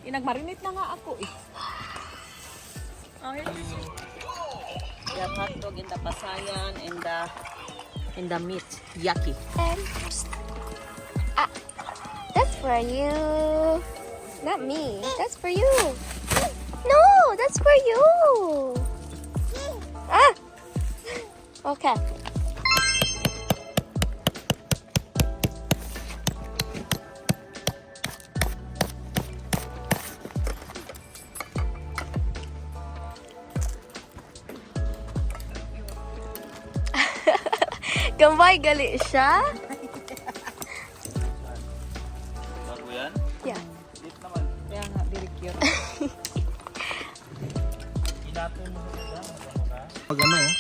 Inagmarinate na nga ako eh. Oh, here you see. We have hot dog in the pasayan and the meat. Yucky. That's for you. Not me. That's for you. No, that's for you. Ah. Okay. Gambay, gali siya? Bago yan? Yeah. Deep naman. Kaya nga, very cute. Inato mo na sila. Pag ano?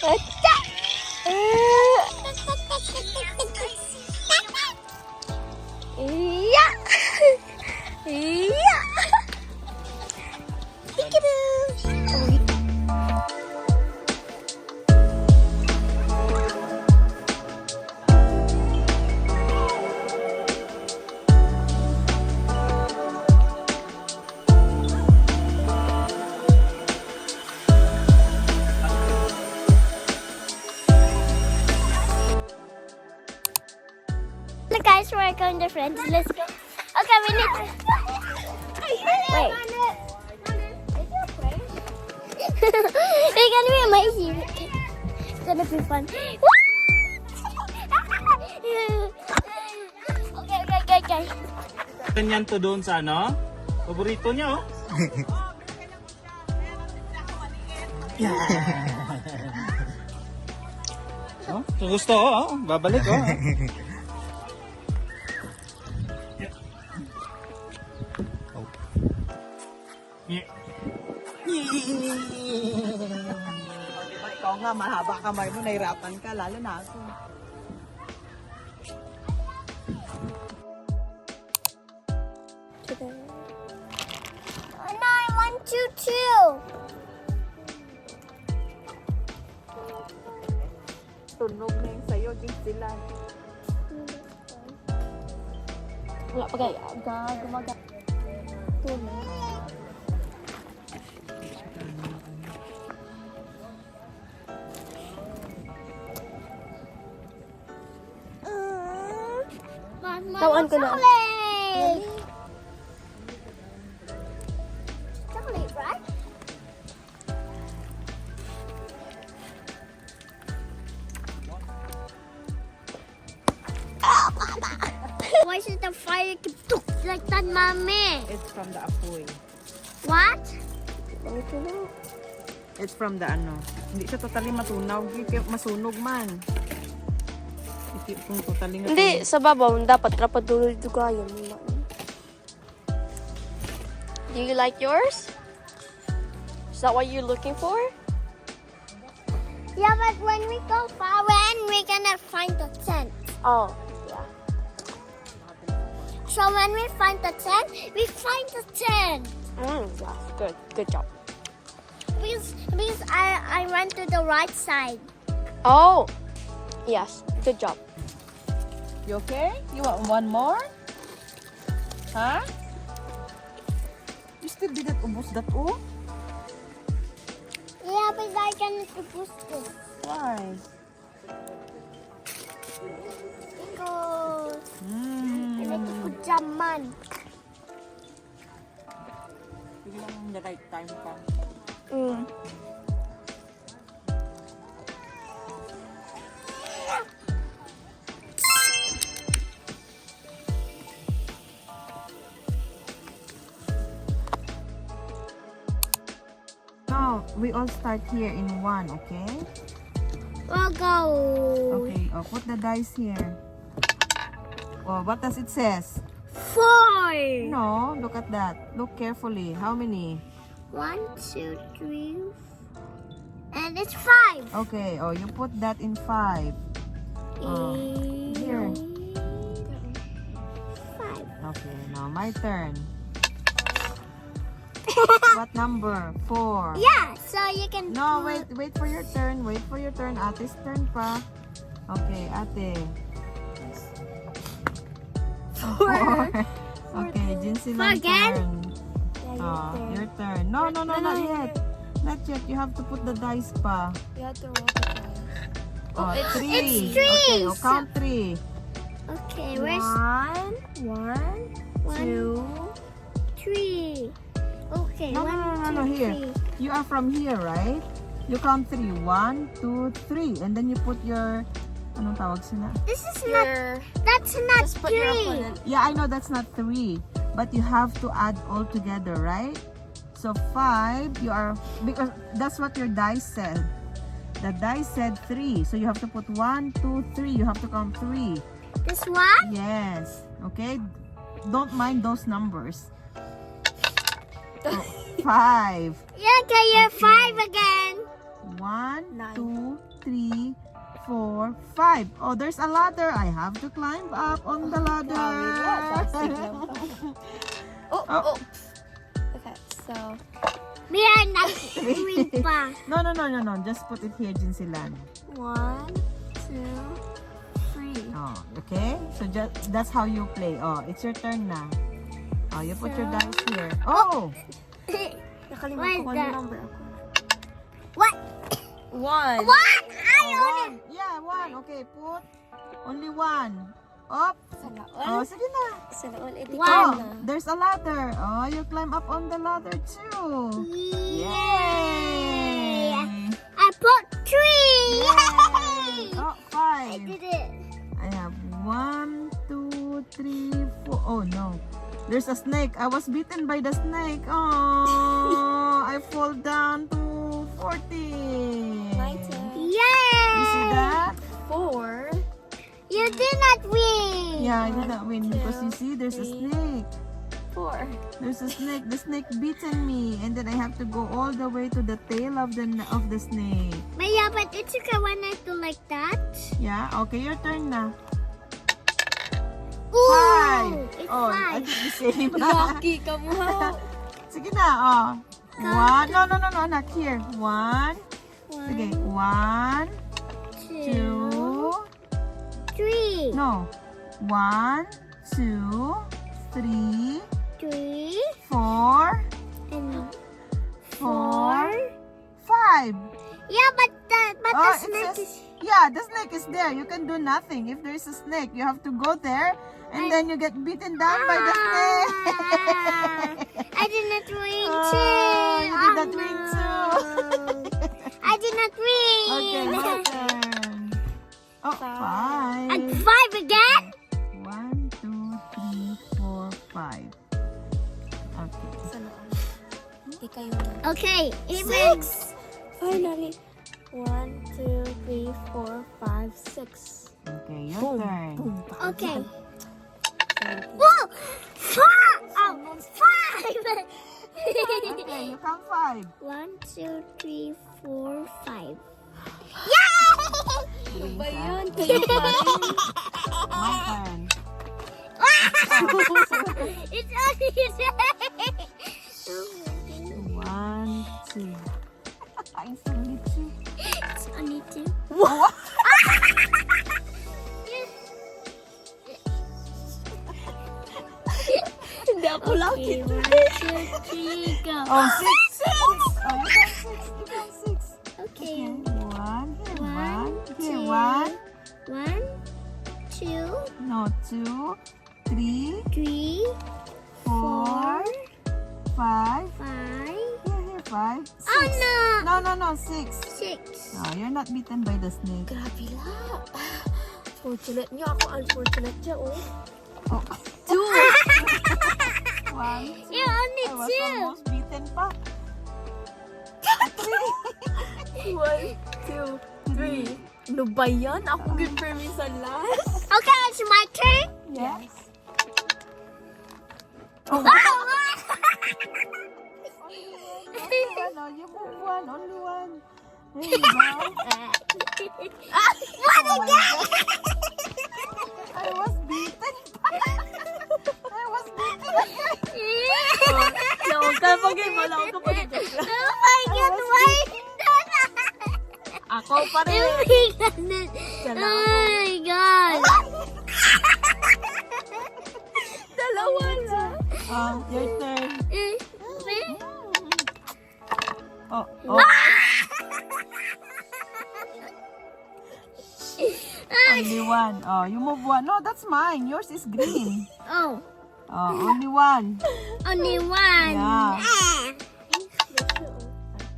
Acha! Iya! Iya! Peekaboo! Guys, we're going to friends. Let's go. Okay, we need to... Wait. It's gonna be amazing. It's gonna be fun. Okay. Ganyan to doon sa ano? Paborito niya oh. Oh, kung gusto oh, babalik oh. Ikaw nga, mahaba kamay mo, nahirapan ka, lalo na ako. Oh, no, I want you too. Tunog na yung sayo, din sila. Wala pa kaya. Gumaga. Tunog. Tawan ko na. Chocolate! Chocolate, right? Why is the fire keep like that, mommy? It's from the apoy. What? It's from the ano. Hindi siya totally matunaw. Masunog man. Hindi kung totally matunaw. Hindi, sa babaw, dapat rapaduloy dugayan. Do you like yours? Is that what you're looking for? Yeah, but when we go far, when we're gonna find the tent. Oh, yeah. So when we find the tent, we find the tent. Yeah, good job. Because I went to the right side. Oh, yes, good job. You okay? You want one more? Huh? You still didn't ubos that oh? Yeah, but I can push this. Why? Because good job, man. Biglang the right time pa. we all start here in 1, okay? We'll go. Okay, put the dice here. Oh, what does it says? 4. No, look at that. Look carefully. How many? 1, 2, 3. And it's 5. Okay, you put that in 5. Here. 5. Okay, now my turn. What number? 4. Yeah, so you can. No, wait for your turn. Wait for your turn. Ate's turn pa. Okay, ate. 4. Okay, Jinsi lang again? turn. Your turn. No, not yet. Not yet. You have to put the dice pa. You have to roll the dice. 3. it's 3. Okay, count 3. Okay, where's 1, 1, 2. 3? Okay, No, 1, 2, no, here. 3. You are from here, right? You count 3. 1, 2, 3. And then you put your... Anong tawag sila? This is not. That's not Just put your 3. opponent. Yeah, I know that's not 3. But you have to add all together, right? So 5, you are... Because that's what your dice said. The dice said 3. So you have to put 1, 2, 3. You have to count 3. This one? Yes. Okay? Don't mind those numbers. 5. Yeah, okay, you're 5 again. 1, 9. 2, 3, 4, 5. Oh, there's a ladder. I have to climb up on the ladder. Oh. Okay, so We are not 3 pa. No. Just put it here, Jinsilan. 1, 2, 3. Oh, okay? So that's how you play. Oh, it's your turn now. Oh, you put your dice here. Oh! Nakalimutan ko Where's yung number ako. What? 1. What? I own it. 1. Yeah, 1. Okay, put only 1. Up. Oh, sige na. Salaon, edi Oh, there's a ladder. Oh, you climb up on the ladder too. Yay! Yay! I put 3. Yay! Oh, I 5. did it. I have 1, 2, 3, 4. Oh no. There's a snake. I was bitten by the snake. Oh, I fall down to 40. My turn. Yay! You see that? 4. You did not win. Yeah, I did not win because you see there's a snake. 4. There's a snake. The snake bitten me, and then I have to go all the way to the tail of the snake. But yeah, but it's okay when I do like that. Yeah. Okay, your turn na. Ooh, 5. It's Oh, I 5. think the same. Lucky ka mo. Sige na. Oh. 1. No, anak. Here. 1. Sige. 1, 2. 3. No. 1, 2, 3, 3. 4, And 4, 5. yeah, but the Oh, snake it is. says, yeah, the snake is there. You can do nothing. If there's a snake, you have to go there, and then you get beaten down by the snake. I did not win Oh, too. you did not win too. I did not win. Okay, my turn. Oh, 5. And 5 again? 1, 2, 3, 4, 5. Okay. Salaon. Hindi kayo na. Okay, even. Finally. 1, 2, 3, 4, 5, 6. Okay, your turn. Okay. Whoa! 4! Oh, 5! Okay, you count 5. 1, 2, 3, 4, 5. Yay! Ba yun? Kayo pa rin. My turn. It's only 1, 2. It's only 2. It's only 2. What? Hindi ako lucky. Okay, 1, 2, 3, go. Oh, 6. Oh, you count 6. You count 6. Okay. 1. Here, 1, 1. 1, 2, No, 2, 3, 3, 4, 5. 5. Here, 5. 6. Oh no! No, 6. 6. No, you're not beaten by the snake. Grabe la. Fortunate niyo. Ako unfortunate siya, oh. Oh. 2. 1, 2. You only I was 2. almost beaten pa. 3. 1, 2, 3. Ano ba yan? Ako give permis sa last. Okay, it's my turn. Yes. No, you move one. Only one. There you go. What again? I was beaten. I was beaten. Wala ka pag-game. Wala ka pag-game. Oh my God, why? Ako pa rin. Oh my God. Dalawa na. Your turn. Oh. Only one. Oh, you move one. No, that's mine. Yours is green. Oh, Only one. only one. Yeah.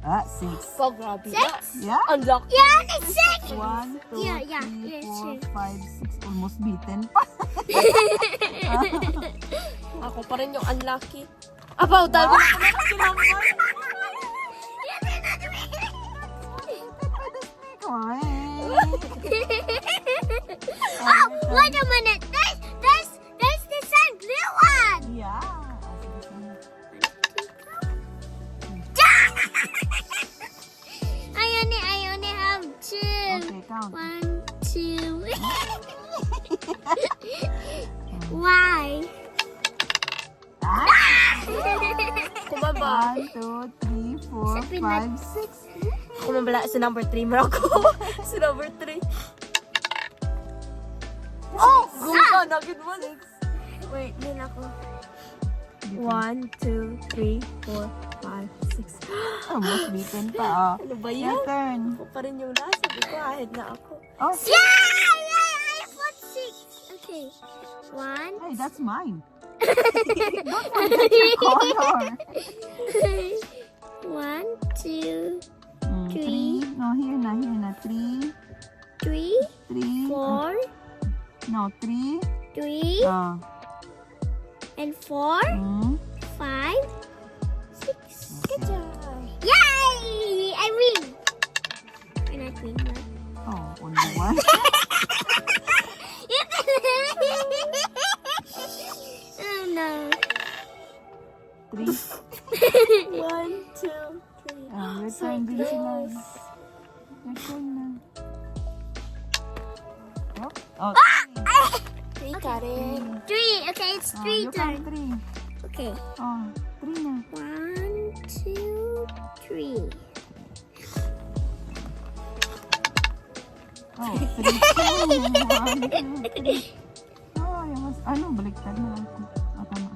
Ah. 6. Oh, grabe. Yeah? Unlock. Yeah, it's six. 1, 2, Yeah, 3, yes, 4, 5, 6. Almost beaten pa. Ako pa rin yung unlucky. Abaw, dami na ako na kinamay. Oh, wait a minute. There's the sun blue one. Yeah. I only have two. Okay, count. 1, 2. Why? Kumaba. 1, 2, 3, 4, 5, 6. Kumabala sa number 3 mo ako. Sa number 3. Oh! Gumba, nagin mo. Wait, din ako. 1, 2, 3, 4, 5, 6. Almost beaten pa. Ano ba Your yan? turn. Ako pa rin yung last. Sabi ko, ahead na ako. Oh, Yeah, I put 6. Okay. 1. hey, that's mine. Don't forget your color. 1, 2, 3. No, here na. 3. 3, 3. 4, No, 3. 3, and 4, 5, 6. Good job. Yay! I win. And I win, right? Oh, only one. Oh no. 3. 1, 2, 3. Your turn din sila. Your turn na. Oh, 3 ka rin. 3. Okay, it's 3 you turn. count 3. Okay. Oh, 3 na. 1, 2, 3. Oh, 3, 2, 1, 2, 3. Oh, baliktad na lang. Tama.